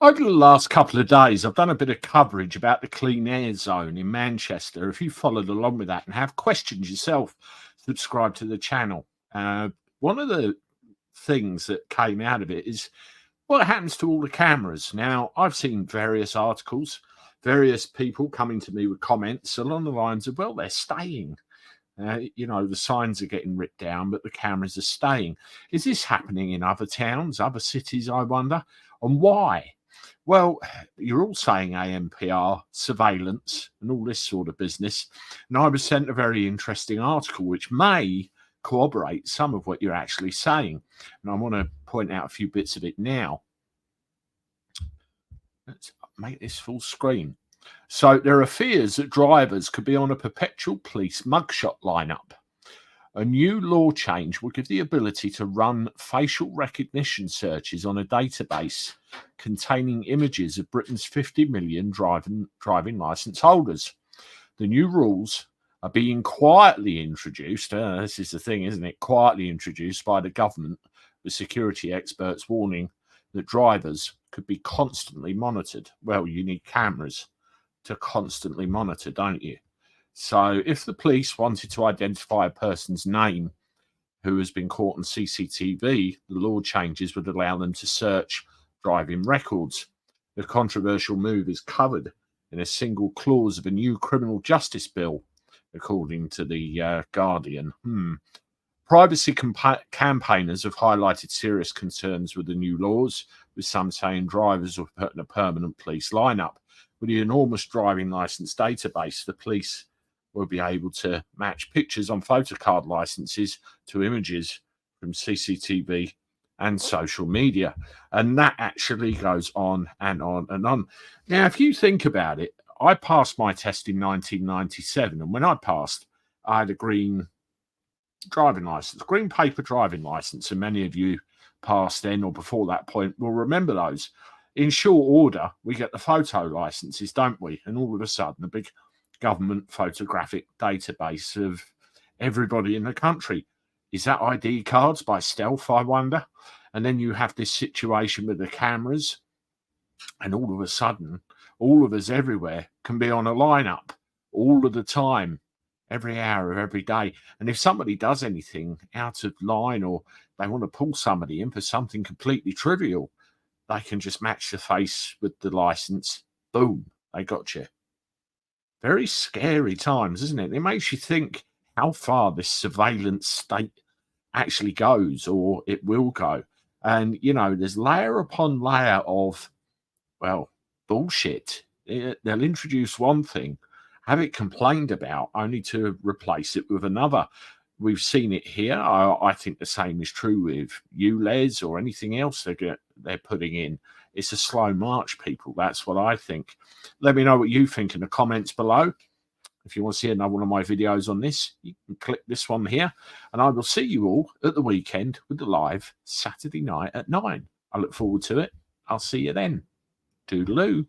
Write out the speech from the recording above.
Over the last couple of days, I've done a bit of coverage about the clean air zone in Manchester. If you followed along with that and have questions yourself, subscribe to the channel. One of the things that came out of it is what happens to all the cameras. Now, I've seen various articles, various people coming to me with comments along the lines of, well, they're staying. The signs are getting ripped down, but the cameras are staying. Is this happening in other towns, other cities, I wonder? And why? Well, you're all saying ANPR, surveillance, and all this sort of business. And I was sent a very interesting article which may corroborate some of what you're actually saying. And I want to point out a few bits of it now. Let's make this full screen. So there are fears that drivers could be on a perpetual police mugshot lineup. A new law change will give the ability to run facial recognition searches on a database containing images of Britain's 50 million driving licence holders. The new rules are being quietly introduced. This is the thing, isn't it? Quietly introduced by the government, with security experts warning that drivers could be constantly monitored. Well, you need cameras to constantly monitor, don't you? So if the police wanted to identify a person's name who has been caught on CCTV, the law changes would allow them to search driving records. The controversial move is covered in a single clause of a new criminal justice bill, according to the Guardian. Privacy campaigners have highlighted serious concerns with the new laws, with some saying drivers will put in a permanent police lineup. With the enormous driving licence database, the police will be able to match pictures on photocard licenses to images from CCTV and social media. And that actually goes on and on and on. Now, if you think about it, I passed my test in 1997. And when I passed, I had a green driving licence, green paper driving licence. And many of you passed then or before that point will remember those. In short order, we get the photo licenses, don't we? And all of a sudden, a big government photographic database of everybody in the country. Is that ID cards by stealth, I wonder? And then you have this situation with the cameras, and all of a sudden, all of us everywhere can be on a lineup all of the time, every hour of every day. And if somebody does anything out of line or they want to pull somebody in for something completely trivial, they can just match the face with the license. Boom, they got you. Very scary times, isn't it? It makes you think how far this surveillance state actually goes, or it will go. And, there's layer upon layer of, well, bullshit. They'll introduce one thing, have it complained about, only to replace it with another. We've seen it here. I think the same is true with ULEZ or anything else they're putting in. It's a slow march, people. That's what I think. Let me know what you think in the comments below. If you want to see another one of my videos on this, you can click this one here. And I will see you all at the weekend with the live Saturday night at 9. I look forward to it. I'll see you then. Toodaloo.